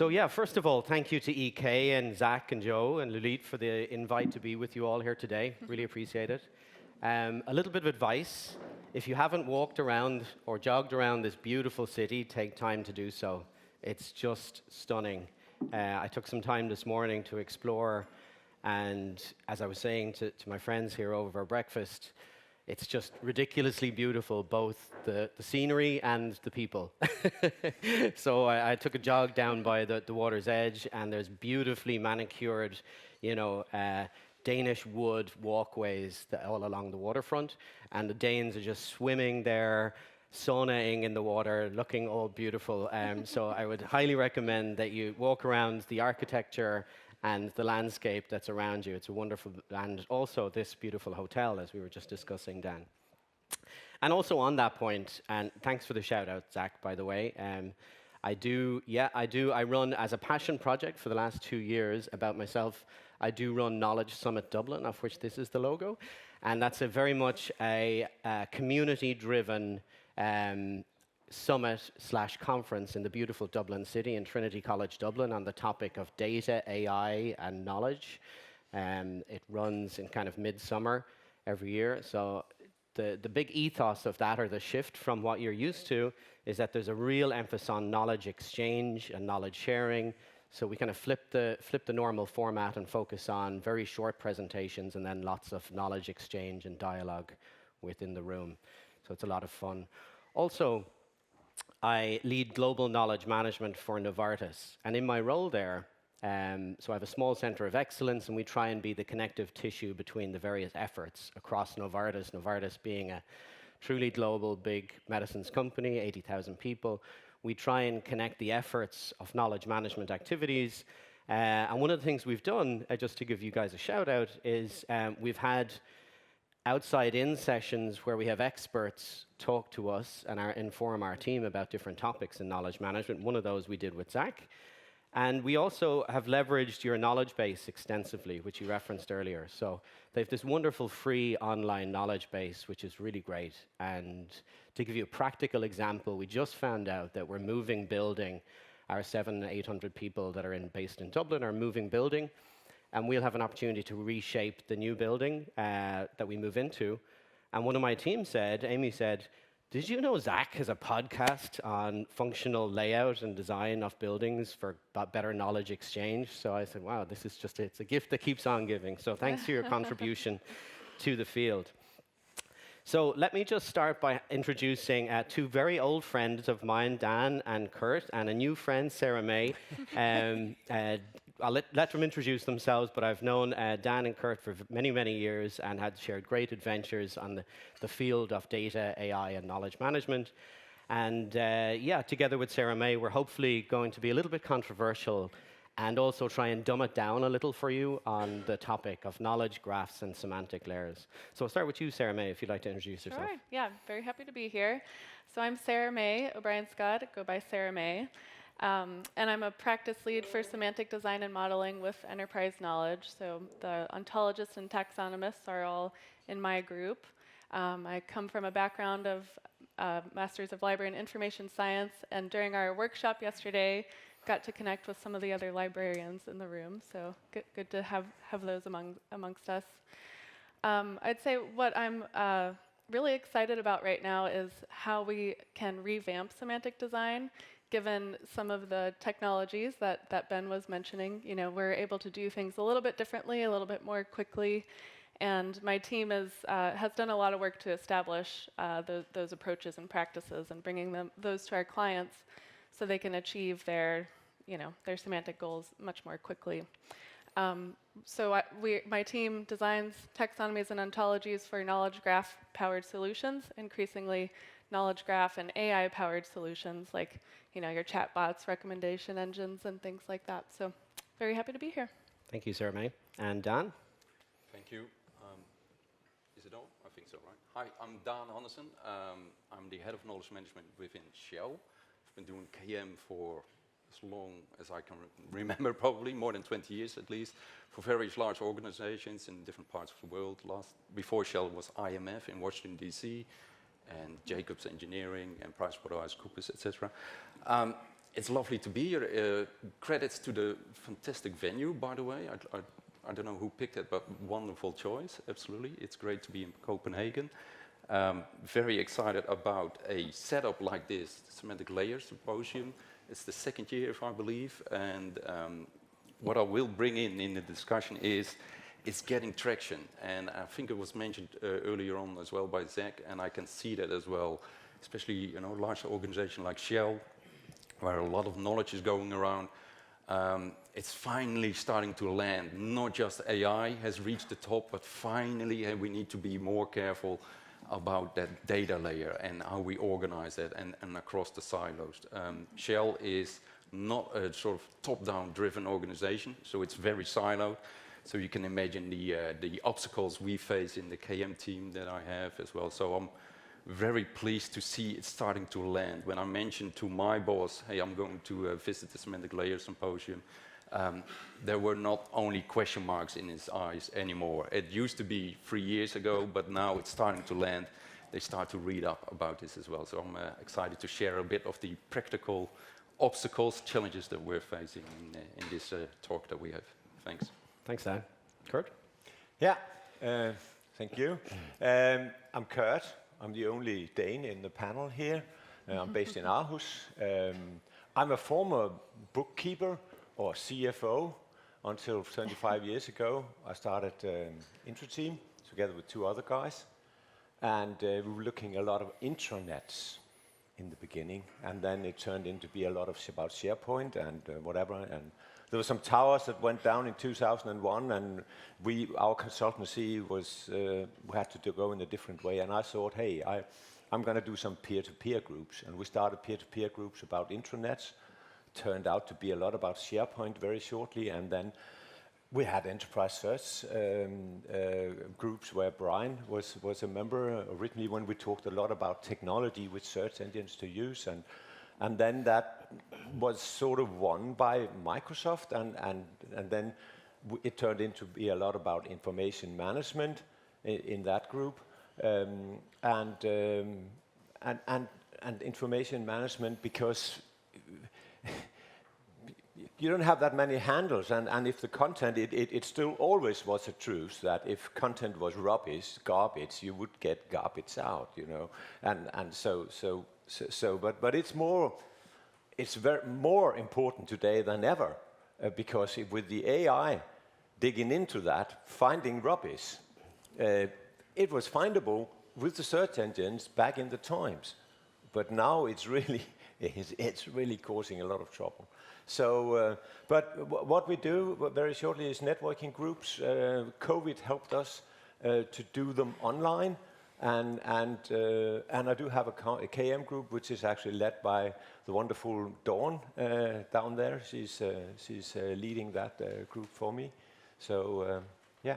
So yeah, first of all, thank you to EK and Zach and Joe and Lulit for the invite to be with you all here today. Really appreciate it. A little bit of advice. If you haven't walked around or jogged around this beautiful city, take time to do so. It's just stunning. I took some time this morning to explore, and as I was saying to my friends here over breakfast, it's just ridiculously beautiful, both the scenery and the people. So I took a jog down by the water's edge, and there's beautifully manicured, Danish wood walkways all along the waterfront, and the Danes are just swimming there, saunaing in the water, looking all beautiful. So I would highly recommend that you walk around the architecture and the landscape that's around you. It's a wonderful, and also this beautiful hotel, as we were just discussing, Dan. And also on that point, and thanks for the shout out, Zach, by the way. I run as a passion project for the last 2 years about myself. I do run Knowledge Summit Dublin, of which this is the logo. And that's very much a community-driven summit/conference in the beautiful Dublin city in Trinity College Dublin on the topic of data, AI, and knowledge. It runs in kind of midsummer every year. So the big ethos of that, or the shift from what you're used to, is that there's a real emphasis on knowledge exchange and knowledge sharing. So we kind of flip the normal format and focus on very short presentations and then lots of knowledge exchange and dialogue within the room. So it's a lot of fun. Also, I lead global knowledge management for Novartis. And in my role there, so I have a small center of excellence, and we try and be the connective tissue between the various efforts across Novartis. Novartis being a truly global big medicines company, 80,000 people. We try and connect the efforts of knowledge management activities. And one of the things we've done, just to give you guys a shout out, is we've had outside-in sessions where we have experts talk to us and inform our team about different topics in knowledge management. One of those we did with Zach. And we also have leveraged your knowledge base extensively, which you referenced earlier. So they have this wonderful free online knowledge base, which is really great. And to give you a practical example, we just found out that we're moving building. Our 700 and 800 people that are based in Dublin are moving building. And we'll have an opportunity to reshape the new building that we move into. And one of my team said, Amy said, "Did you know Zach has a podcast on functional layout and design of buildings for better knowledge exchange?" So I said, wow, this is it's a gift that keeps on giving. So thanks for your contribution to the field. So let me just start by introducing two very old friends of mine, Daan and Kurt, and a new friend, Sara May. I'll let them introduce themselves, but I've known Daan and Kurt for many, many years and had shared great adventures on the field of data, AI, and knowledge management. And together with Sara May, we're hopefully going to be a little bit controversial and also try and dumb it down a little for you on the topic of knowledge graphs and semantic layers. So I'll start with you, Sara May, if you'd like to introduce yourself. Sure, yeah, very happy to be here. So I'm Sara May O'Brien-Scott, go by Sara May. And I'm a practice lead for semantic design and modeling with enterprise knowledge. So the ontologists and taxonomists are all in my group. I come from a background of Masters of Library and Information Science, and during our workshop yesterday, got to connect with some of the other librarians in the room. So good to have those amongst us. I'd say what I'm really excited about right now is how we can revamp semantic design. Given some of the technologies that Ben was mentioning, we're able to do things a little bit differently, a little bit more quickly. And my team has done a lot of work to establish those approaches and practices and bringing those to our clients so they can achieve their semantic goals much more quickly. My team designs taxonomies and ontologies for knowledge graph-powered solutions, increasingly knowledge graph and AI-powered solutions like your chatbots, recommendation engines, and things like that. So very happy to be here. Thank you, Sara May. And Daan? Thank you. Is it on? I think so, right? Hi, I'm Daan Hannessen. I'm the head of knowledge management within Shell. I've been doing KM for as long as I can remember, probably more than 20 years at least, for various large organizations in different parts of the world. Before Shell was IMF in Washington, D.C., and Jacobs Engineering and PricewaterhouseCoopers, etc. It's lovely to be here. Credits to the fantastic venue, by the way. I don't know who picked it, but wonderful choice, absolutely. It's great to be in Copenhagen. Very excited about a setup like this, the Semantic Layers Symposium. It's the second year, if I believe, and what I will bring in the discussion is it's getting traction. And I think it was mentioned earlier on as well by Zach, and I can see that as well, especially large organization like Shell, where a lot of knowledge is going around. It's finally starting to land. Not just AI has reached the top, but finally we need to be more careful about that data layer and how we organize it and across the silos. Shell is not a sort of top-down driven organization, so it's very siloed. So you can imagine the obstacles we face in the KM team that I have as well. So I'm very pleased to see it starting to land. When I mentioned to my boss, hey, I'm going to visit the Semantic Layer Symposium, there were not only question marks in his eyes anymore. It used to be 3 years ago, but now it's starting to land. They start to read up about this as well. So I'm excited to share a bit of the practical obstacles, challenges that we're facing in this talk that we have. Thanks. Thanks, Dan. Kurt? Yeah, thank you. I'm Kurt. I'm the only Dane in the panel here. I'm based in Aarhus. I'm a former bookkeeper or CFO until 25 years ago. I started Intro Team together with 2 other guys. And we were looking a lot of intranets in the beginning. And then it turned into be a lot of about SharePoint and whatever. And there were some towers that went down in 2001, and our consultancy we had to go in a different way. And I thought, hey, I'm going to do some peer-to-peer groups. And we started peer-to-peer groups about intranets. Turned out to be a lot about SharePoint very shortly. And then we had enterprise search groups where Byrne was a member originally when we talked a lot about technology with search engines to use. And then that was sort of won by Microsoft, and then it turned into be a lot about information management in that group, and information management because you don't have that many handles, and if the content, it still always was a truth that if content was rubbish, garbage, you would get garbage out, and so, but it's more important today than ever because with the AI digging into that, finding rubbish, it was findable with the search engines back in the times, but now it's really causing a lot of trouble. So, but what we do very shortly is networking groups. COVID helped us to do them online. And I do have a KM group, which is actually led by the wonderful Daan down there. She's leading that group for me. So yeah.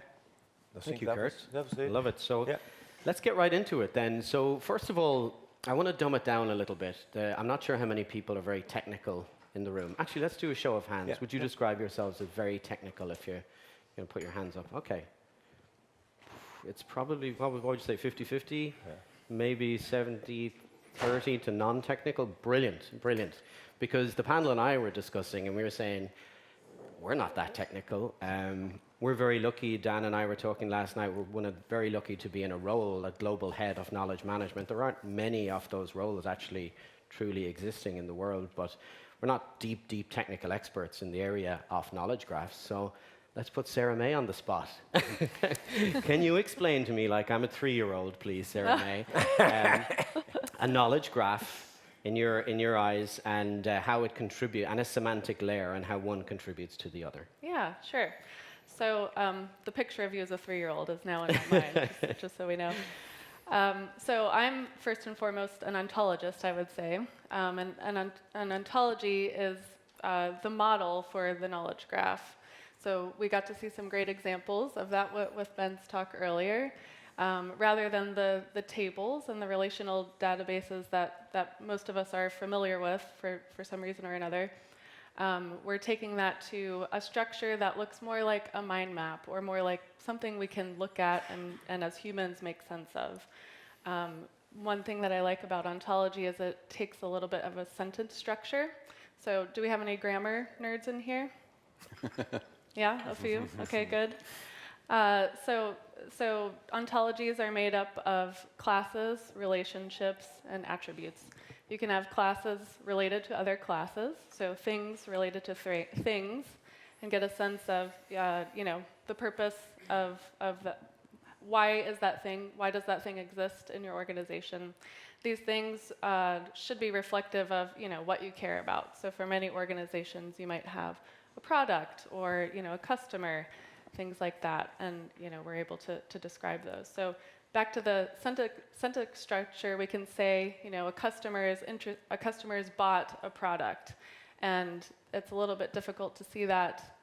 Thank you, Kurt. That was it. Love it. So yeah. Let's get right into it then. So first of all, I want to dumb it down a little bit. I'm not sure how many people are very technical in the room. Actually, let's do a show of hands. Yeah. Would you describe yourselves as very technical if you're going to put your hands up? Okay. It's probably, what would you say, 50-50? Yeah. Maybe 70-30 to non-technical? Brilliant, brilliant. Because the panel and I were discussing, and we were saying, we're not that technical. We're very lucky, Dan and I were talking last night, we're very lucky to be in a role, a global head of knowledge management. There aren't many of those roles actually truly existing in the world, but we're not deep technical experts in the area of knowledge graphs. So let's put Sarah May on the spot. Can you explain to me, like I'm a 3-year-old, please, Sarah May, a knowledge graph in your eyes and how it contributes, and a semantic layer and how one contributes to the other? Yeah, sure. So the picture of you as a 3-year-old is now in my mind, just so we know. So I'm first and foremost an ontologist, I would say. And an ontology is the model for the knowledge graph. So we got to see some great examples of that with Ben's talk earlier. Rather than the tables and the relational databases that most of us are familiar with for some reason or another, we're taking that to a structure that looks more like a mind map or more like something we can look at and as humans make sense of. One thing that I like about ontology is it takes a little bit of a sentence structure. So do we have any grammar nerds in here? Yeah, a few. Okay, good. So ontologies are made up of classes, relationships, and attributes. You can have classes related to other classes, so things related to things, and get a sense of, the purpose of why does that thing exist in your organization. These things should be reflective of, what you care about. So for many organizations, you might have a product or, a customer, things like that, and we're able to describe those. So back to the sentence structure, we can say, a customer has bought a product, and it's a little bit difficult to see that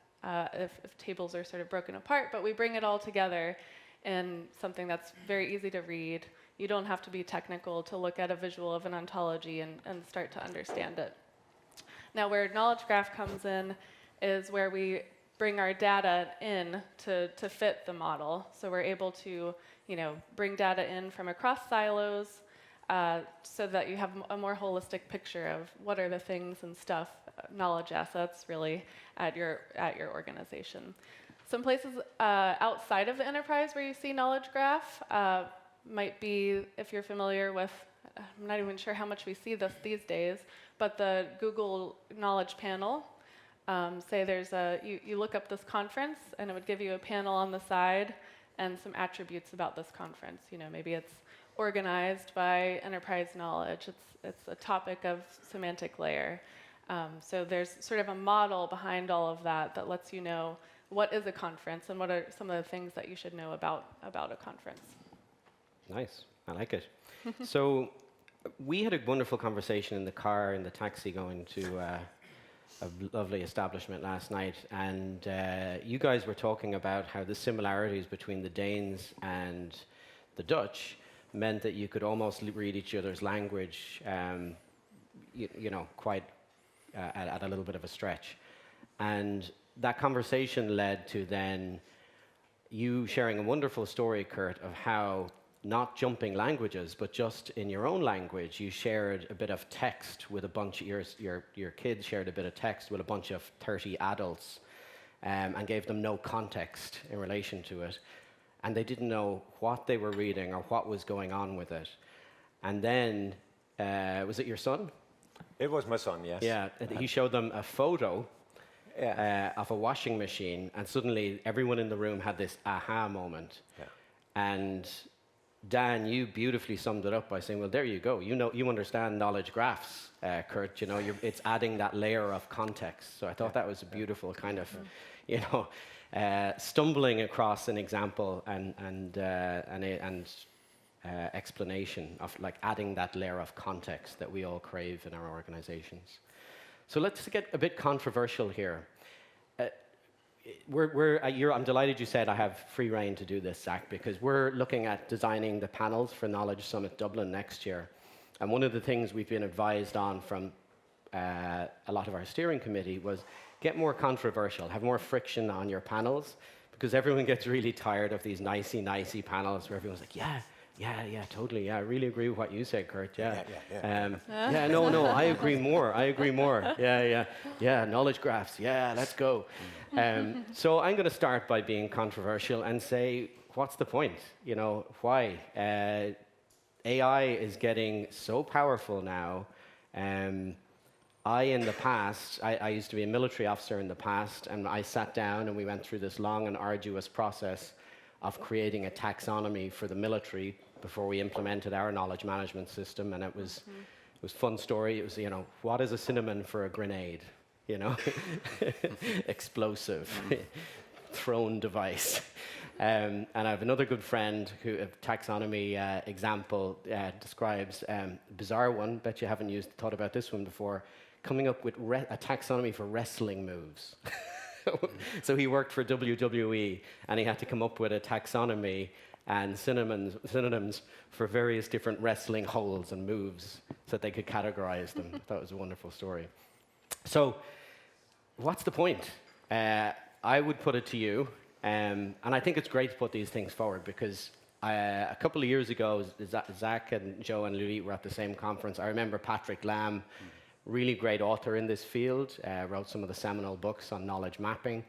if tables are sort of broken apart, but we bring it all together in something that's very easy to read. You don't have to be technical to look at a visual of an ontology and start to understand it. Now, where knowledge graph comes in is where we bring our data in to fit the model. So we're able to, bring data in from across silos so that you have a more holistic picture of what are the things and stuff, knowledge assets really, at your organization. Some places outside of the enterprise where you see knowledge graph might be, if you're familiar with, I'm not even sure how much we see this these days, but the Google Knowledge Panel. Say there's you look up this conference, and it would give you a panel on the side and some attributes about this conference. Maybe it's organized by enterprise knowledge. It's a topic of semantic layer. So there's sort of a model behind all of that lets you know what is a conference and what are some of the things that you should know about a conference. Nice. I like it. So we had a wonderful conversation in the car, in the taxi, going to a lovely establishment last night, and you guys were talking about how the similarities between the Danes and the Dutch meant that you could almost read each other's language, quite at a little bit of a stretch. And that conversation led to then you sharing a wonderful story, Kurt, of how not jumping languages, but just in your own language, you shared a bit of text with a bunch of your kids shared a bit of text with a bunch of 30 adults, and gave them no context in relation to it, and they didn't know what they were reading or what was going on with it. And then, was it your son? It was my son, yes. Yeah, he showed them a photo of a washing machine, and suddenly everyone in the room had this aha moment. Yeah. And Dan, you beautifully summed it up by saying, well, there you go. You understand knowledge graphs, Kurt. It's adding that layer of context. So I thought that was a beautiful kind of, stumbling across an example and explanation of like adding that layer of context that we all crave in our organizations. So let's get a bit controversial here. I'm delighted you said I have free rein to do this, Zach, because we're looking at designing the panels for Knowledge Summit Dublin next year. And one of the things we've been advised on from a lot of our steering committee was get more controversial, have more friction on your panels, because everyone gets really tired of these nicey panels where everyone's like, yeah, totally. Yeah, I really agree with what you said, Kurt. Yeah. No, I agree more. Yeah, knowledge graphs. Yeah, let's go. So I'm going to start by being controversial and say, what's the point? Why? AI is getting so powerful now. In the past, I used to be a military officer in the past, and I sat down and we went through this long and arduous process of creating a taxonomy for the military before we implemented our knowledge management system, and it was a fun story. It was, what is a synonym for a grenade? Explosive, thrown device. And I have another good friend who a taxonomy example describes bizarre one. Bet you haven't thought about this one before. Coming up with a taxonomy for wrestling moves. So he worked for WWE, and he had to come up with a taxonomy and synonyms for various different wrestling holds and moves so that they could categorize them. I thought it was a wonderful story. So what's the point? I would put it to you, and I think it's great to put these things forward because a couple of years ago, Zach and Joe and Louis were at the same conference. I remember Patrick Lamb really great author in this field, wrote some of the seminal books on knowledge mapping,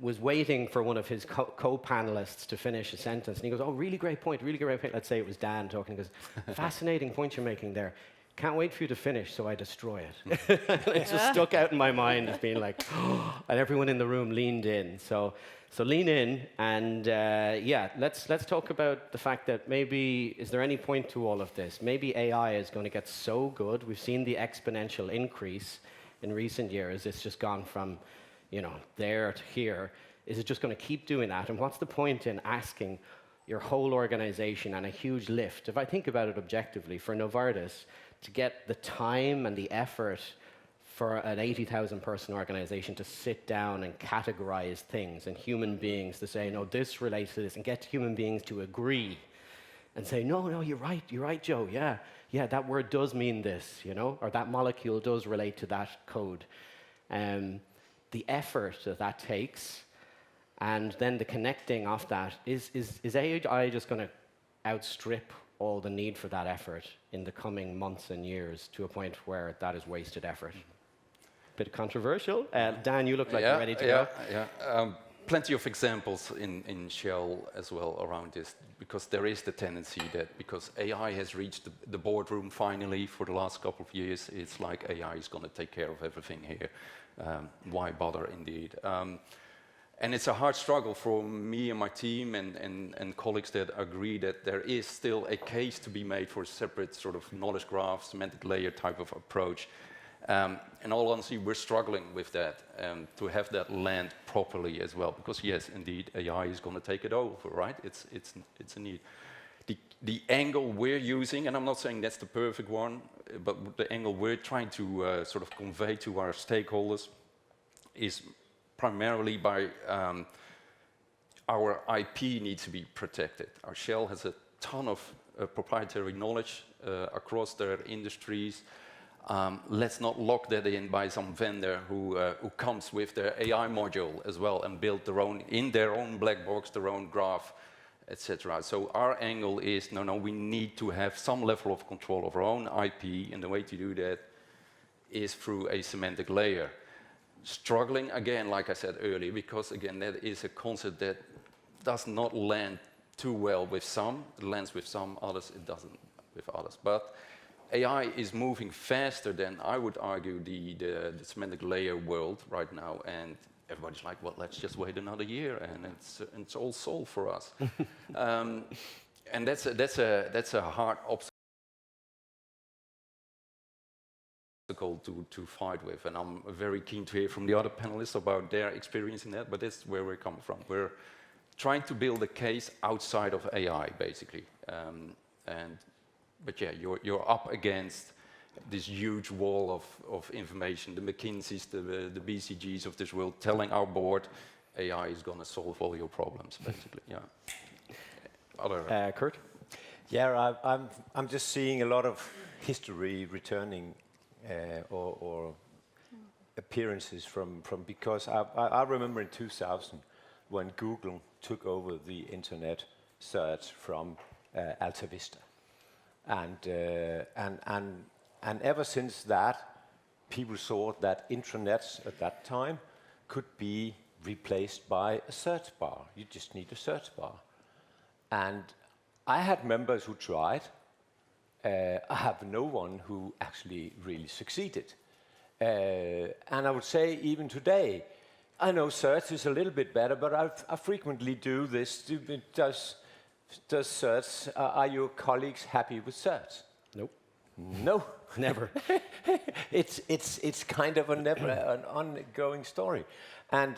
was waiting for one of his co-panelists to finish a sentence. And he goes, oh, really great point, really great point. Let's say it was Daan talking. He goes, fascinating point you're making there. Can't wait for you to finish, so I destroy it. It just stuck out in my mind as being like, oh, and everyone in the room leaned in. So lean in, and yeah, let's talk about the fact that maybe, is there any point to all of this? Maybe AI is going to get so good. We've seen the exponential increase in recent years. It's just gone from, there to here. Is it just going to keep doing that? And what's the point in asking your whole organization and a huge lift? If I think about it objectively, for Novartis, to get the time and the effort for an 80,000 person organization to sit down and categorize things and human beings to say, no, this relates to this, and get human beings to agree and say, no, you're right, Joe, yeah, that word does mean this, or that molecule does relate to that code. The effort that takes, and then the connecting of that, is AI just going to outstrip all the need for that effort in the coming months and years to a point where that is wasted effort? Bit controversial. Dan, you look like you're ready to go. Yeah. Plenty of examples in Shell as well around this, because there is the tendency that because AI has reached the boardroom finally for the last couple of years, it's like AI is going to take care of everything here. Why bother, indeed? And it's a hard struggle for me and my team and colleagues that agree that there is still a case to be made for a separate sort of knowledge graph, semantic layer type of approach. In all honesty, we're struggling with that, to have that land properly as well. Because yes, indeed, AI is going to take it over, right? It's a need. The angle we're using, and I'm not saying that's the perfect one, but the angle we're trying to sort of convey to our stakeholders is primarily by our IP needs to be protected. Our Shell has a ton of proprietary knowledge across their industries. Let's not lock that in by some vendor who comes with their AI module as well and build their own black box, their own graph, etc. So our angle is, no, we need to have some level of control of our own IP, and the way to do that is through a semantic layer. Struggling, again, like I said earlier, because, again, that is a concept that does not land too well with some. It lands with some, others it doesn't with others. But AI is moving faster than, I would argue, the semantic layer world right now, and everybody's like, well, let's just wait another year, and it's all solved for us. And that's a hard obstacle to fight with, and I'm very keen to hear from the other panelists about their experience in that, but that's where we're coming from. We're trying to build a case outside of AI, basically. But yeah, you're up against this huge wall of information, the McKinseys, the BCGs of this world, telling our board AI is going to solve all your problems, basically. Yeah. Other Kurt? Yeah, I'm just seeing a lot of history returning or appearances from because I remember in 2000 when Google took over the internet search from Alta Vista, and ever since that, people thought that intranets at that time could be replaced by a search bar. You just need a search bar, and I had members who tried. I have no one who actually really succeeded. And I would say even today, I know search is a little bit better, but I frequently do this. Does search, are your colleagues happy with search? Nope. No. Never. It's kind of an ongoing story. And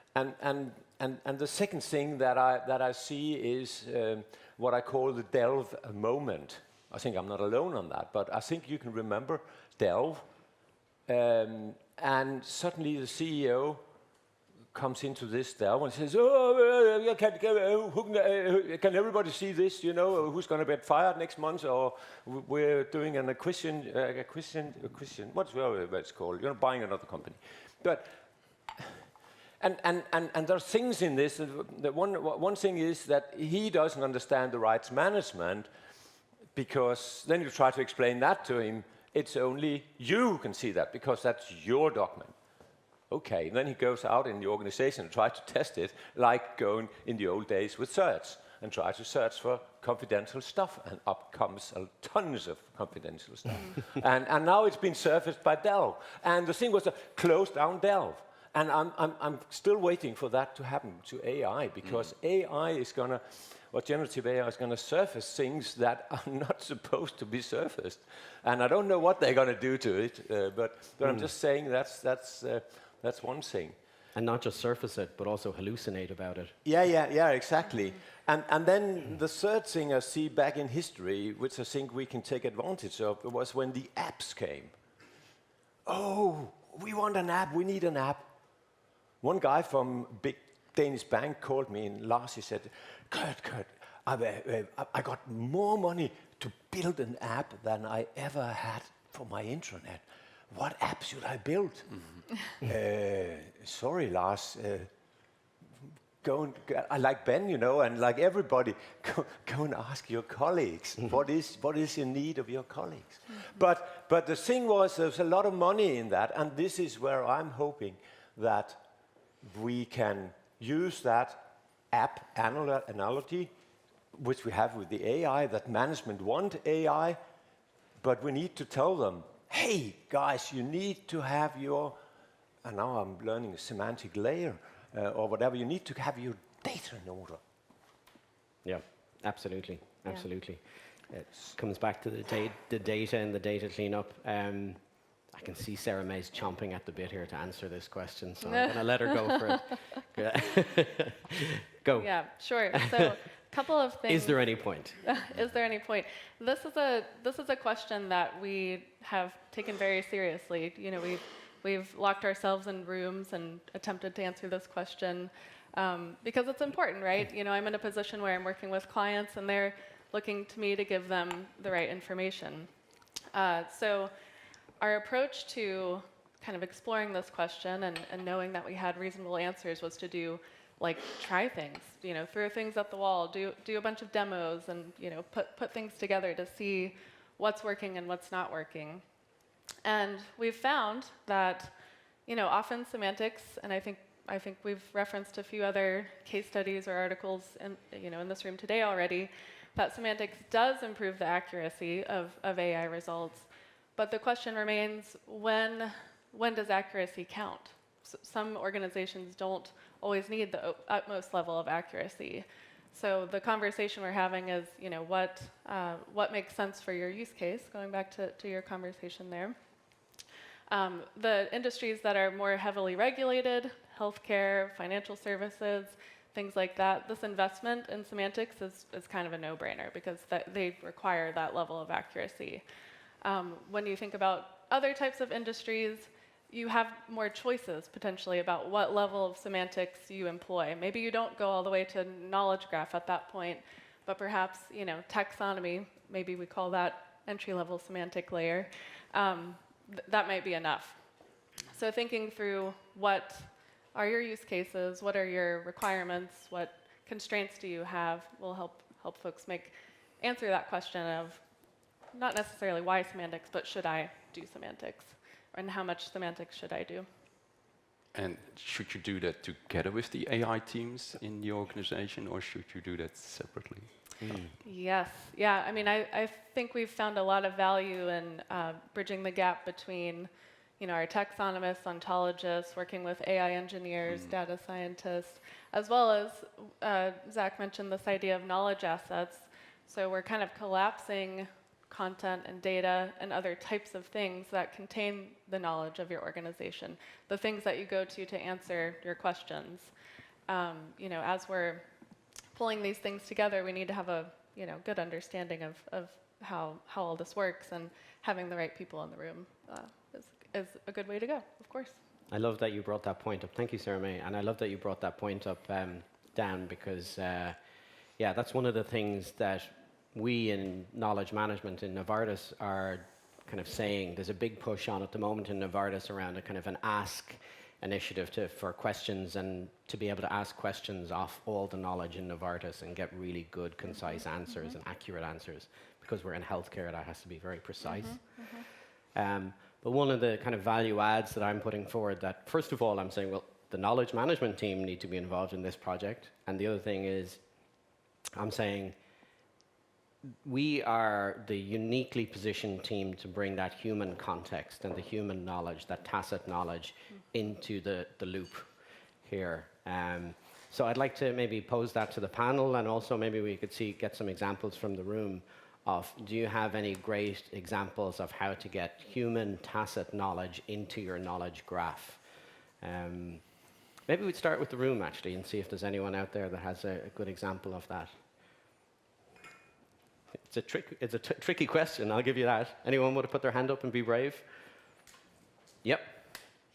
the second thing that I see is what I call the Delve moment. I think I'm not alone on that, but I think you can remember Delve, and suddenly the CEO comes into this Delve and says, "Oh, can everybody see this? You know, who's going to get fired next month? Or we're doing an acquisition. What's it's called? You're buying another company." But and there's things in this. One thing is that he doesn't understand the rights management. Because then you try to explain that to him, it's only you who can see that because that's your document. Okay, and then he goes out in the organization and tries to test it, like going in the old days with search, and try to search for confidential stuff, and up comes tons of confidential stuff. and now it's been surfaced by Delve, and the thing was to close down Delve. And I'm still waiting for that to happen to AI, because AI is gonna, or generative AI is gonna surface things that are not supposed to be surfaced. And I don't know what they're gonna do to it, but I'm just saying that's one thing. And not just surface it, but also hallucinate about it. Yeah, exactly. And then the third thing I see back in history, which I think we can take advantage of, was when the apps came. Oh, we want an app, we need an app. One guy from a big Danish bank called me in last, he said, Kurt, I got more money to build an app than I ever had for my intranet. What app should I build? Sorry, Lars. I like Ben, you know, and like everybody, go and ask your colleagues. What is in need of your colleagues? But the thing was, there's a lot of money in that, and this is where I'm hoping that we can use that app analogy, which we have with the AI, that management want AI, but we need to tell them, hey, guys, you need to have your, and now I'm learning a semantic layer, or whatever, you need to have your data in order. Yeah, absolutely. It comes back to the data and the data cleanup. I can see Sarah May's chomping at the bit here to answer this question, so I'm going to let her go for it. Go. Yeah, sure. So a couple of things. Is there any point? Is there any point? This is a question that we have taken very seriously. You know, we've locked ourselves in rooms and attempted to answer this question because it's important, right? You know, I'm in a position where I'm working with clients and they're looking to me to give them the right information. So our approach to kind of exploring this question and knowing that we had reasonable answers was to do, like, try things, you know, throw things at the wall, do a bunch of demos, and, you know, put things together to see what's working and what's not working. And we've found that, you know, often semantics, and I think we've referenced a few other case studies or articles in this room today already, that semantics does improve the accuracy of AI results. But the question remains, when does accuracy count? Some organizations don't always need the utmost level of accuracy. So the conversation we're having is, you know, what makes sense for your use case, going back to your conversation there. The industries that are more heavily regulated, healthcare, financial services, things like that, this investment in semantics is kind of a no-brainer because they require that level of accuracy. When you think about other types of industries, you have more choices potentially about what level of semantics you employ. Maybe you don't go all the way to knowledge graph at that point, but perhaps, you know, taxonomy, maybe we call that entry-level semantic layer, that might be enough. So thinking through what are your use cases, what are your requirements, what constraints do you have, will help folks answer that question of not necessarily why semantics, but should I do semantics? And how much semantics should I do? And should you do that together with the AI teams in the organization, or should you do that separately? Yes. Yeah. I mean, I think we've found a lot of value in bridging the gap between, you know, our taxonomists, ontologists, working with AI engineers, data scientists, as well as Zach mentioned this idea of knowledge assets. So we're kind of collapsing content and data and other types of things that contain the knowledge of your organization, the things that you go to answer your questions. You know, as we're pulling these things together, we need to have a, you know, good understanding of how all this works, and having the right people in the room is a good way to go, of course. I love that you brought that point up. Thank you, Sarah May. And I love that you brought that point up, Dan, because, yeah, that's one of the things that we in knowledge management in Novartis are kind of saying. There's a big push on at the moment in Novartis around a kind of an ask initiative for questions, and to be able to ask questions off all the knowledge in Novartis and get really good, concise answers and accurate answers, because we're in healthcare, that has to be very precise. But one of the kind of value adds that I'm putting forward that, first of all, I'm saying, well, the knowledge management team need to be involved in this project. And the other thing is, I'm saying, we are the uniquely positioned team to bring that human context and the human knowledge, that tacit knowledge, into the loop here. So I'd like to maybe pose that to the panel, and also maybe we could get some examples from the room of, do you have any great examples of how to get human tacit knowledge into your knowledge graph? Maybe we'd start with the room, actually, and see if there's anyone out there that has a good example of that. It's a tricky question, I'll give you that. Anyone want to put their hand up and be brave? Yep.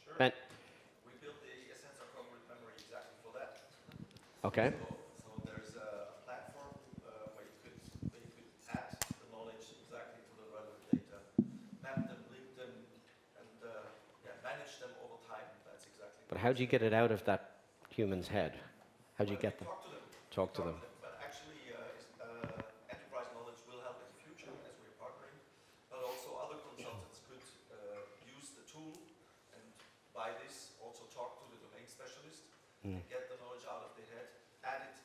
Sure. Ben. We built the sensor congruent memory exactly for that. Okay. So there's a platform where you could add the knowledge exactly to the relevant data, map them, link them, and manage them over time. That's exactly. But how do you get it out of that human's head? How do you get them? Talk to them. Talk to them. But actually, enterprise knowledge will help in the future as we're partnering. But also other consultants could use the tool and by this also talk to the domain specialist and get the knowledge out of their head, add it,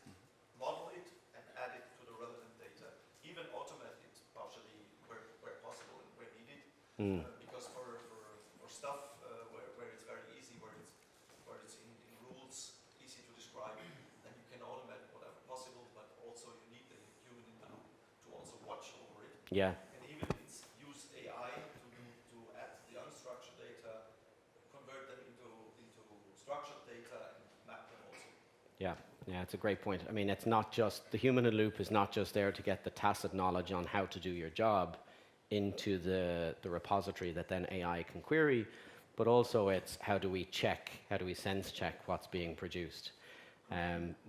model it, and add it to the relevant data. Even automate it partially where possible and where needed. Because for stuff where it's very easy, where it's in rules, easy to describe, then you can automate whatever possible, but also you need the human in the loop to also watch over it. Yeah. And even use AI to add the unstructured data, convert them into structured data, and map them also. Yeah, it's a great point. I mean, it's not just, the human in the loop is not just there to get the tacit knowledge on how to do your job into the repository that then AI can query, but also it's how do we sense check what's being produced.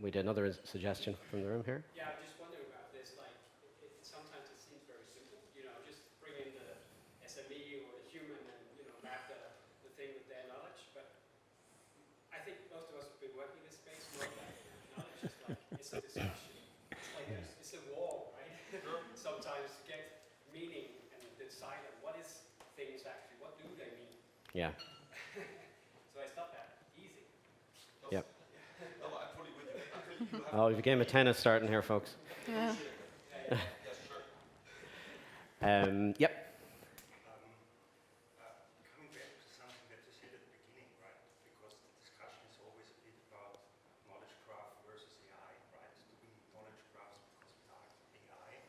We did another suggestion from the room here. Yeah, I just wonder about this. Like, sometimes it seems very simple. Just bring in the SME or the human and map the thing with their knowledge. But I think most of us have been working in this space more than knowledge. It's like it's a discussion. It's like it's a war, right? Sometimes to get meaning and decide on what is things actually. What do they mean? Yeah. So it's not that easy. Yep. No, I'm fully with you. Oh, we've a game of tennis starting here, folks. Yeah. Yes, sure. Yep. Coming back to something that you said at the beginning, right? Because the discussion is always a bit about knowledge graph versus AI, right? Do we need knowledge graphs because we are AI?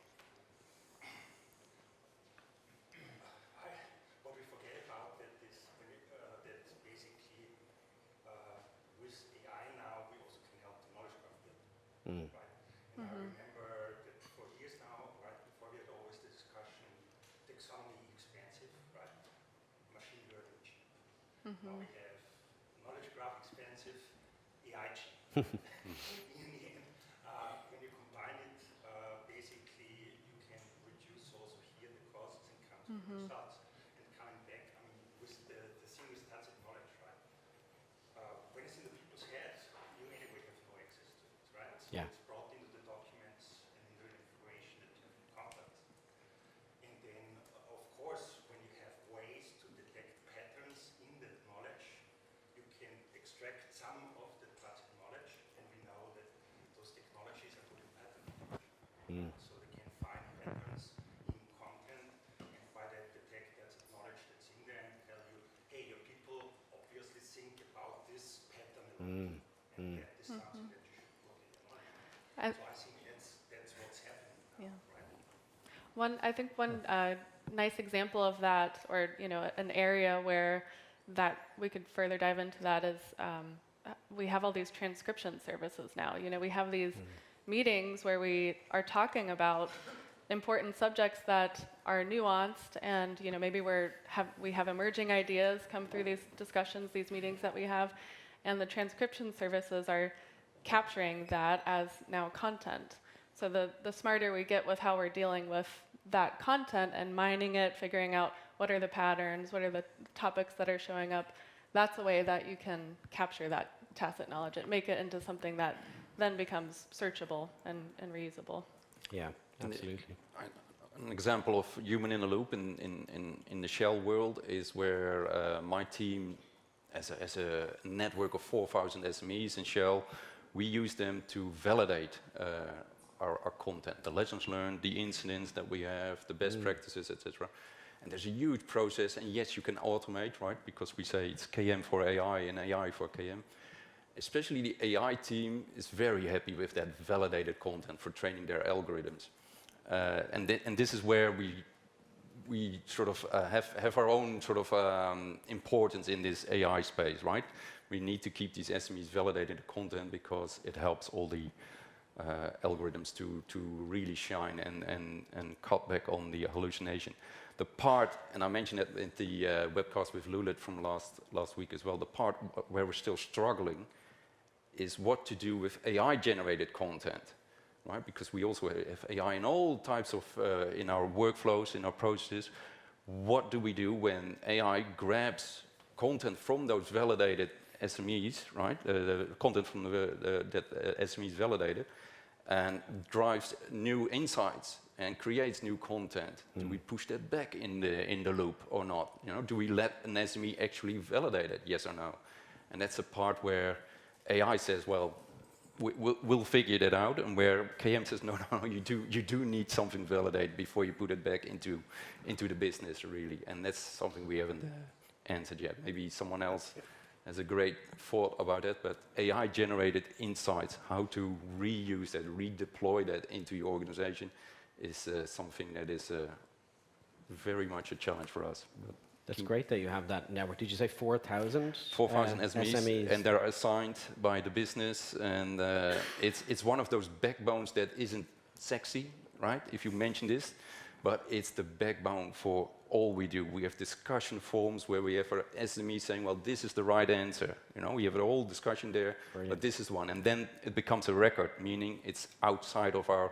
What we forget about that is that basically with AI now we also can help the knowledge graph build, right? And I remember that for years now, right, before we had always the discussion, taxonomy expensive, right? Machine learning cheap. Now we have knowledge graph expensive, AI cheap. In the end, when you combine it, basically you can reduce also here the costs and come to the results. And coming back, I mean, with the single tacit knowledge, right? When it's in the people's heads, you anyway have no access to it, right? So Yeah. it's brought into the documents and into the information that you have in contact. And then, of course, when you have ways to detect patterns in that knowledge, you can extract some of the tacit knowledge, and we know that those technologies are good in pattern recognition. So they can find patterns in content, and by that detect tacit knowledge that's in there and tell you, hey, your people obviously think about this pattern a lot, and that is something that you should put in your knowledge. So I think that's what's happening now, right? I think one nice example of that, or an area where that we could further dive into that is we have all these transcription services now. We have these meetings where we are talking about important subjects that are nuanced, and maybe we have emerging ideas come through these discussions, these meetings that we have, and the transcription services are capturing that as now content. So the smarter we get with how we're dealing with that content and mining it, figuring out what are the patterns, what are the topics that are showing up, that's a way that you can capture that tacit knowledge and make it into something that then becomes searchable and reusable. Yeah, absolutely. an example of human in the loop in the Shell world is where my team, as a network of 4,000 SMEs in Shell, we use them to validate our content, the lessons learned, the incidents that we have, the best practices, etc. And there's a huge process, and yes, you can automate, right? Because we say it's KM for AI and AI for KM. Especially the AI team is very happy with that validated content for training their algorithms. And this is where we sort of have our own sort of importance in this AI space, right? We need to keep these SMEs validating the content because it helps all the algorithms to really shine and cut back on the hallucination. The part, and I mentioned it in the webcast with Lulit from last week as well, the part where we're still struggling is what to do with AI-generated content, right? Because we also have AI in all types of, in our workflows, in our processes. What do we do when AI grabs content from those validated SMEs, right? The content from that SMEs validated, and drives new insights and creates new content. Do we push that back in the loop or not? You know, do we let an SME actually validate it? Yes or no? And that's a part where AI says, well, we'll figure that out, and where KM says, no, you do need something validated before you put it back into the business, really. And that's something we haven't answered yet. Maybe someone else has a great thought about it, but AI-generated insights, how to reuse that, redeploy that into your organization, is something that is very much a challenge for us. But that's great that you have that network. Did you say 4,000? 4,000 SMEs, and they're assigned by the business, and it's one of those backbones that isn't sexy, right? If you mention this, but it's the backbone for all we do. We have discussion forums where we have our SME saying, well, this is the right answer. You know, we have a whole discussion there, but this is one. And then it becomes a record, meaning it's outside of our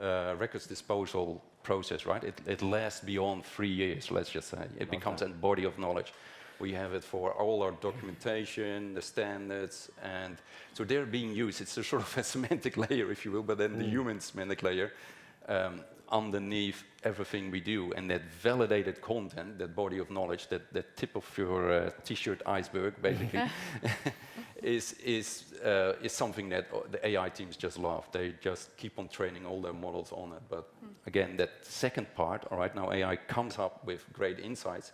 records disposal process, right? It lasts beyond 3 years, let's just say. It becomes a body of knowledge. We have it for all our documentation, the standards, and so they're being used. It's a sort of a semantic layer, if you will, but then the human semantic layer underneath everything we do. And that validated content, that body of knowledge, that tip of your t-shirt iceberg, basically, is something that the AI teams just love. They just keep on training all their models on it. But again, that second part, all right, now AI comes up with great insights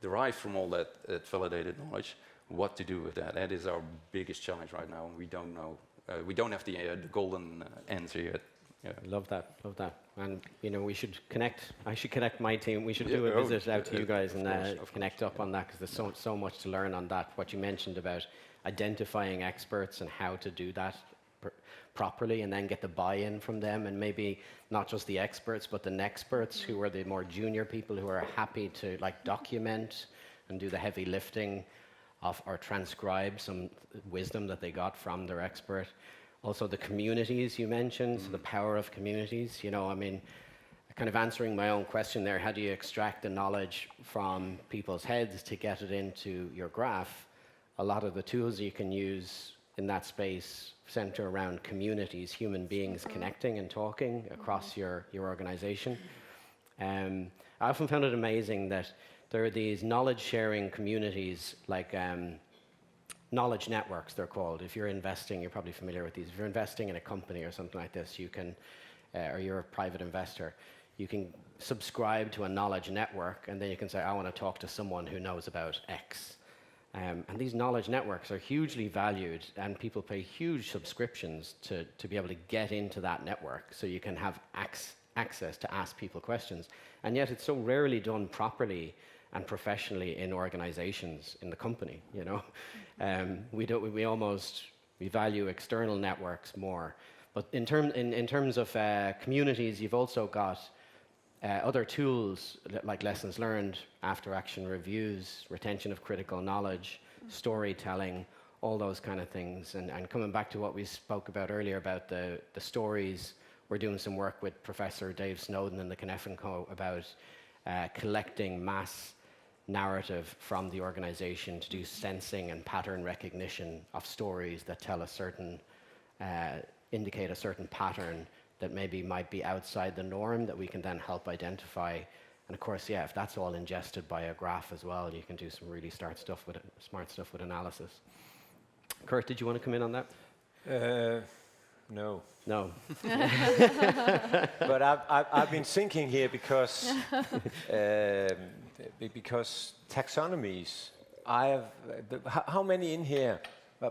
derived from all that validated knowledge. What to do with that? That is our biggest challenge right now, and we don't know. We don't have the golden answer yet. Yeah. Love that. And you know, we should connect. I should connect my team. We should do a visit out to you guys and connect up on that, because there's so much to learn on that. What you mentioned about identifying experts and how to do that properly, and then get the buy-in from them, and maybe not just the experts, but the nexperts, who are the more junior people who are happy to like document and do the heavy lifting of, or transcribe some wisdom that they got from their expert. Also the communities you mentioned, so the power of communities. You know, I mean, kind of answering my own question there, how do you extract the knowledge from people's heads to get it into your graph? A lot of the tools you can use in that space center around communities, human beings connecting and talking across your organization. I often found it amazing that there are these knowledge-sharing communities, like knowledge networks, they're called. If you're investing, you're probably familiar with these. If you're investing in a company or something like this, you can, or you're a private investor, you can subscribe to a knowledge network, and then you can say, I want to talk to someone who knows about X. And these knowledge networks are hugely valued, and people pay huge subscriptions to be able to get into that network, so you can have access to ask people questions. And yet it's so rarely done properly and professionally in organizations, in the company, you know. We value external networks more. But in terms of communities, you've also got other tools like lessons learned, after action reviews, retention of critical knowledge, storytelling, all those kind of things. And coming back to what we spoke about earlier about the stories, we're doing some work with Professor Dave Snowden and the Cynefin Co about collecting mass narrative from the organization to do sensing and pattern recognition of stories that tell a certain, indicate a certain pattern that maybe might be outside the norm that we can then help identify. And of course, yeah, if that's all ingested by a graph as well, you can do some really smart stuff with analysis. Kurt, did you want to come in on that? No. No. But I've been thinking here because taxonomies. How many in here?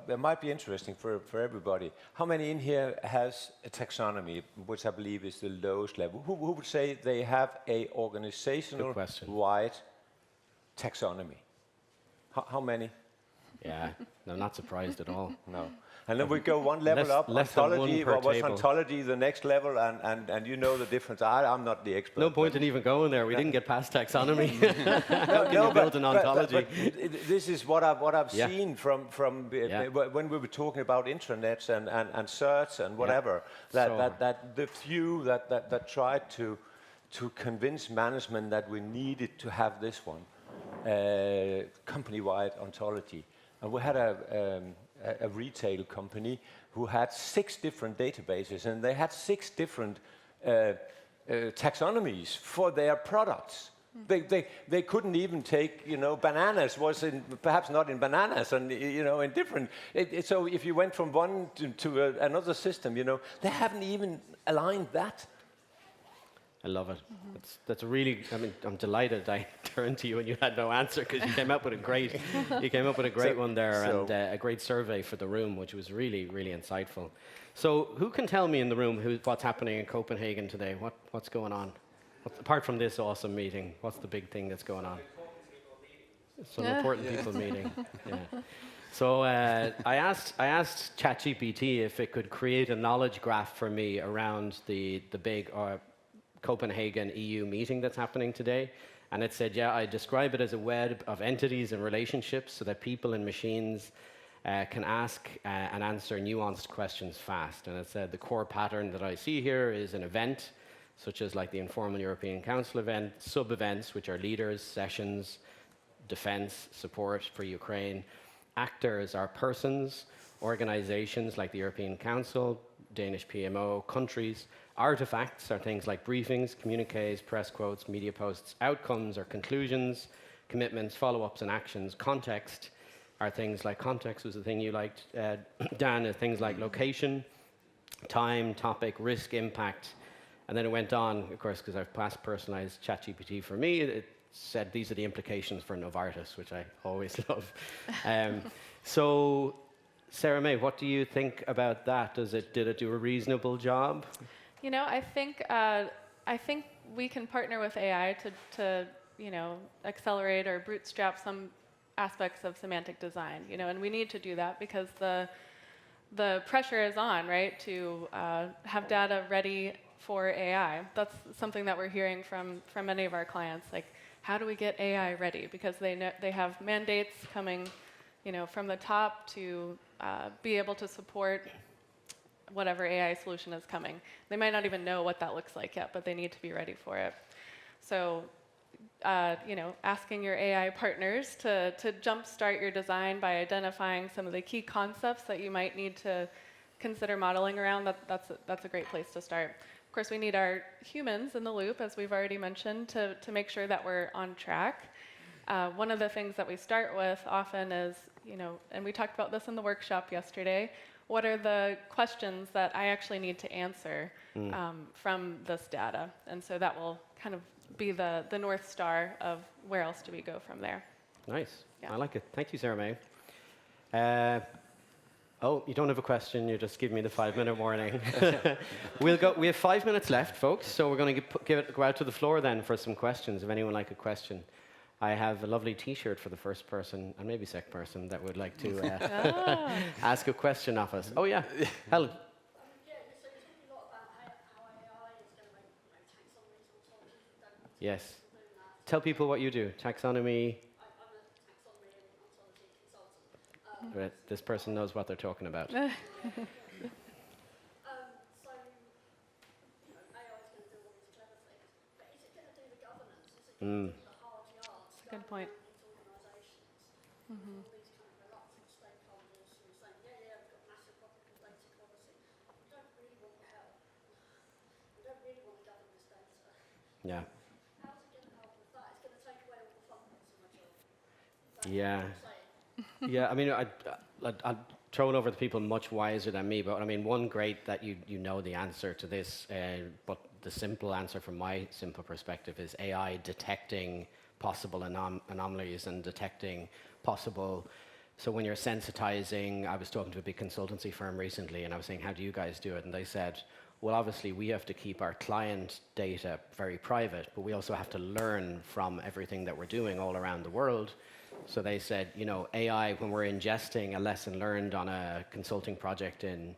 It might be interesting for everybody. How many in here has a taxonomy, which I believe is the lowest level? Who would say they have a organizational-wide taxonomy? How many? Yeah, no, not surprised at all. No. And then we go one level up. Less than Ontology, one per what's table. ontology, the next level, and you know the difference. I'm not the expert. No point in even going there. We didn't get past taxonomy. No, build an ontology. but this is what I've seen from when we were talking about intranets and search and whatever. That the few that tried to convince management that we needed to have this one company-wide ontology, and we had a retail company who had 6 different databases, and they had 6 different taxonomies for their products. They couldn't even take, bananas was perhaps not in bananas, and in different. So if you went from one to another system, they haven't even aligned that. I love it. That's really. I mean, I'm delighted I turned to you and you had no answer because you came up with a great. You came up with a great one there and a great survey for the room, which was really, really insightful. So, who can tell me in the room what's happening in Copenhagen today? What's going on? Apart from this awesome meeting, what's the big thing that's going on? Some important people meeting. Yeah. So I asked ChatGPT if it could create a knowledge graph for me around the big Copenhagen EU meeting that's happening today. And it said, yeah, I describe it as a web of entities and relationships so that people and machines can ask and answer nuanced questions fast. And it said the core pattern that I see here is an event, such as like the informal European Council event, sub-events, which are leaders, sessions, defense, support for Ukraine. Actors are persons, organizations like the European Council, Danish PMO, countries. Artifacts are things like briefings, communiques, press quotes, media posts. Outcomes are conclusions, commitments, follow-ups, and actions. Context are things like, context was the thing you liked, Dan, are things like location, time, topic, risk, impact. And then it went on, of course, because I've personalized ChatGPT for me, it said these are the implications for Novartis, which I always love. So, Sarah May, what do you think about that? Did it do a reasonable job? I think we can partner with AI to accelerate or bootstrap some aspects of semantic design, and we need to do that because the pressure is on, right, to have data ready for AI. That's something that we're hearing from many of our clients, like, how do we get AI ready? Because they have mandates coming, from the top to be able to support whatever AI solution is coming. They might not even know what that looks like yet, but they need to be ready for it. So, asking your AI partners to jumpstart your design by identifying some of the key concepts that you might need to consider modeling around, that's a great place to start. Of course, we need our humans in the loop, as we've already mentioned, to make sure that we're on track. One of the things that we start with often is, and we talked about this in the workshop yesterday, what are the questions that I actually need to answer from this data? And so that will kind of be the North Star of where else do we go from there. Nice. Yeah. I like it. Thank you, Sarah May. You don't have a question. You just give me the 5-minute warning. We have 5 minutes left, folks, so we're going to go out to the floor then for some questions, if anyone would like a question. I have a lovely T-shirt for the first person, and maybe second person, that would like to ask a question of us. Oh, yeah. Helen. Yes. Tell people what you do. Taxonomy. Right. This person knows what they're talking about. That's a good point. Yeah. How's it going to help with that? It's going to take away all the fun bits so much of it. Yeah. Yeah, I mean, I'd throw it over to people much wiser than me, but I mean, one great that you know the answer to this, but the simple answer from my simple perspective is AI detecting possible anomalies and detecting possible. So when you're sensitizing, I was talking to a big consultancy firm recently, and I was saying, how do you guys do it? And they said, well, obviously, we have to keep our client data very private, but we also have to learn from everything that we're doing all around the world. So they said, you know, AI, when we're ingesting a lesson learned on a consulting project in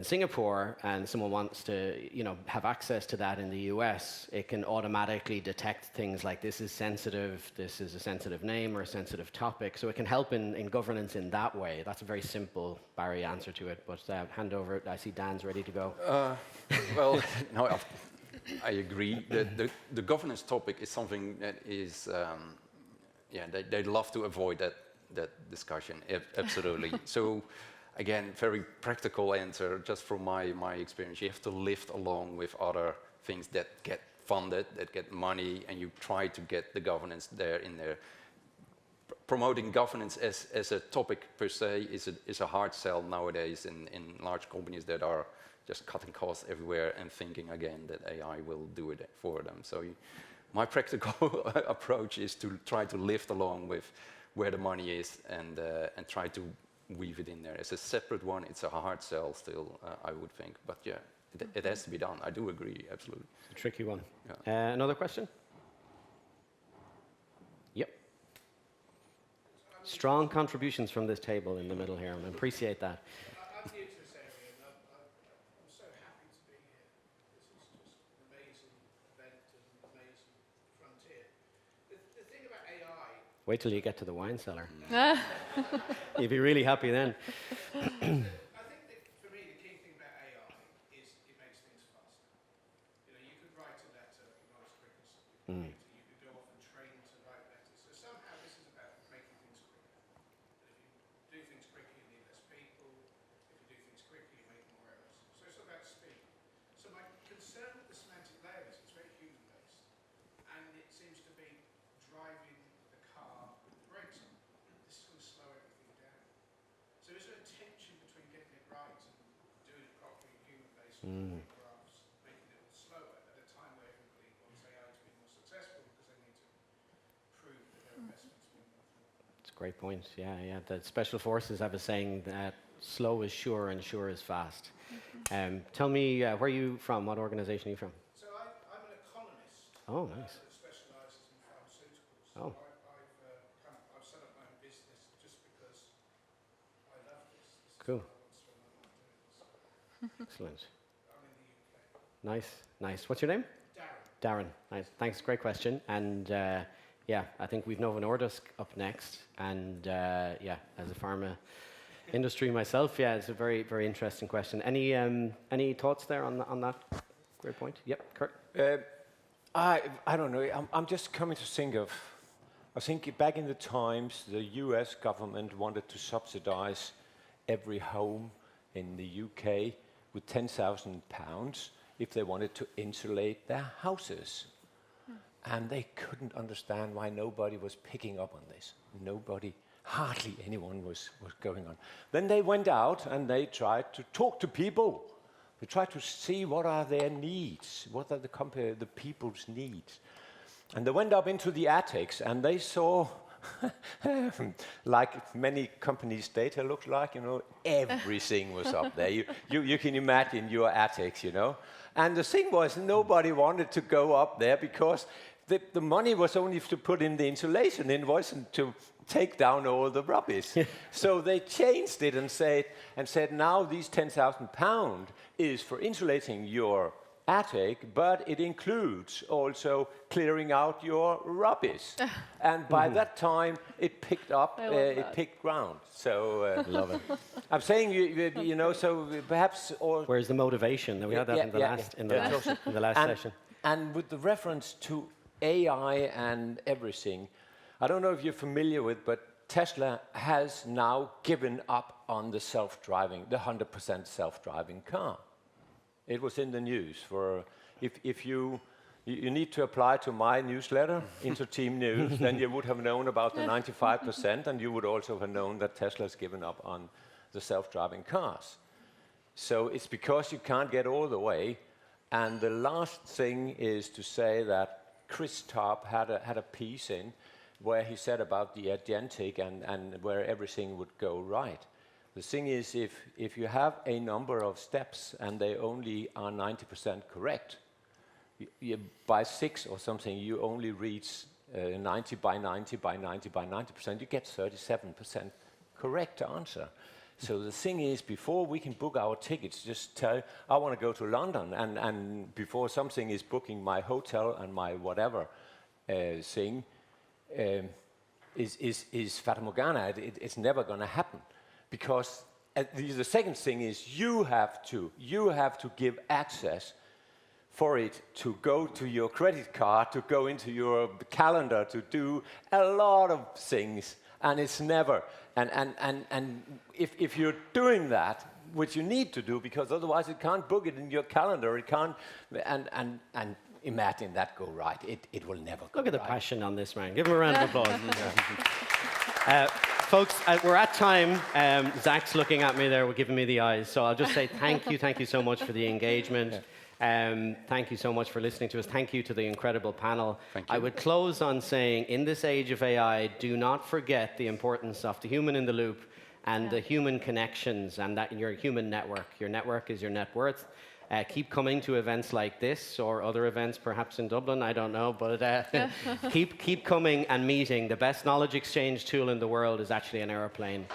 Singapore, and someone wants to, you know, have access to that in the US, it can automatically detect things like this is sensitive, this is a sensitive name or a sensitive topic. So it can help in governance in that way. That's a very simple Barry answer to it. But hand over, I see Dan's ready to go. Well, no, I agree. The governance topic is something that is, yeah, they love to avoid that discussion, absolutely. So, again, very practical answer, just from my experience. You have to live along with other things that get funded, that get money, and you try to get the governance there in there. Promoting governance as a topic per se is a hard sell nowadays in large companies that are just cutting costs everywhere and thinking again that AI will do it for them. So my practical approach is to try to live along with where the money is and try to weave it in there. As a separate one, it's a hard sell still, I would think. But yeah, it has to be done. I do agree, absolutely. It's a tricky one. Yeah. Another question? Yep. Strong contributions from this table in the middle here. I appreciate that. I'm new to this area, and I'm so happy to be here. This is just an amazing event and an amazing frontier. The thing about AI... Wait till you get to the wine cellar. You'll be really happy then. I think that for me, the key thing about AI is it makes things faster. You know, you could write a letter, not as quick as you could go off and train to write letters. So somehow this is about making things quicker. And if you do things quicker, you need less people. If you do things quicker, you make more errors. So it's about speed. So my concern with the semantic layer is it's very human-based. And it seems to be driving the car with the brakes on. This is going to slow everything down. So is there a tension between getting it right and doing it properly, human-based, graphs, making it all slower at a time where everybody wants AI to be more successful because they need to prove that their investment's been worthwhile? It's a great point. Yeah, yeah. The special forces have a saying that slow is sure and sure is fast. Tell me, where are you from? What organization are you from? So I'm an economist. Oh, nice. That specialises in pharmaceuticals. Oh. So I've set up my own business just because I love this. This is Cool. what I want to spend my life doing. So Excellent. I'm in the UK. Nice, nice. What's your name? Darren. Darren. Nice. Thanks. Great question. And yeah, I think we've Novo Nordisk up next. And yeah, as a pharma industry myself, yeah, it's a very, very interesting question. Any thoughts there on that? Great point. Yep, Kurt. I don't know. I'm just coming to think of. I think back in the times, the U.S. government wanted to subsidize every home in the UK with £10,000 if they wanted to insulate their houses. And they couldn't understand why nobody was picking up on this. Hardly anyone was going on. Then they went out and they tried to talk to people. They tried to see what are their needs, what are the people's needs. And they went up into the attics and they saw, like many companies' data looks like, you know, everything was up there. You can imagine your attics, you know. And the thing was, nobody wanted to go up there because the money was only to put in the insulation. It wasn't to take down all the rubbish. So they changed it and said, now these £10,000 is for insulating your attic, but it includes also clearing out your rubbish. And by that time, it picked up, it picked ground. So Love it. I'm saying, you know, so perhaps... Where's the motivation? We had that in the last session. And with the reference to AI and everything, I don't know if you're familiar with, but Tesla has now given up on the 100% self-driving car. It was in the news for if you You need to apply to my newsletter, Into Team News, then you would have known about the 95%, and you would also have known that Tesla's given up on the self-driving cars. So it's because you can't get all the way. And the last thing is to say that Chris Tarp had a piece in where he said about the agentic and where everything would go right. The thing is, if you have a number of steps and they only are 90% correct, by 6 or something, you only reach 90 by 90 by 90 by 90%. You get 37% correct answer. So the thing is, before we can book our tickets, just tell, I want to go to London, and before something is booking my hotel and my whatever thing is Fata Morgana. It's never going to happen. Because the second thing is you have to give access for it to go to your credit card, to go into your calendar, to do a lot of things, and it's never. And if you're doing that, which you need to do, because otherwise it can't book it in your calendar, it can't, and imagine that go right. It will never go Look at the right. passion on this, man. Give him a round of applause. Folks, we're at time. Zach's looking at me there, giving me the eyes. So I'll just say thank you so much for the engagement. Thank you so much for listening to us. Thank you to the incredible panel. Thank you. I would close on saying, in this age of AI, do not forget the importance of the human in the loop and the human connections and that your human network. Your network is your net worth. Keep coming to events like this or other events, perhaps in Dublin, I don't know, but keep coming and meeting. The best knowledge exchange tool in the world is actually an airplane.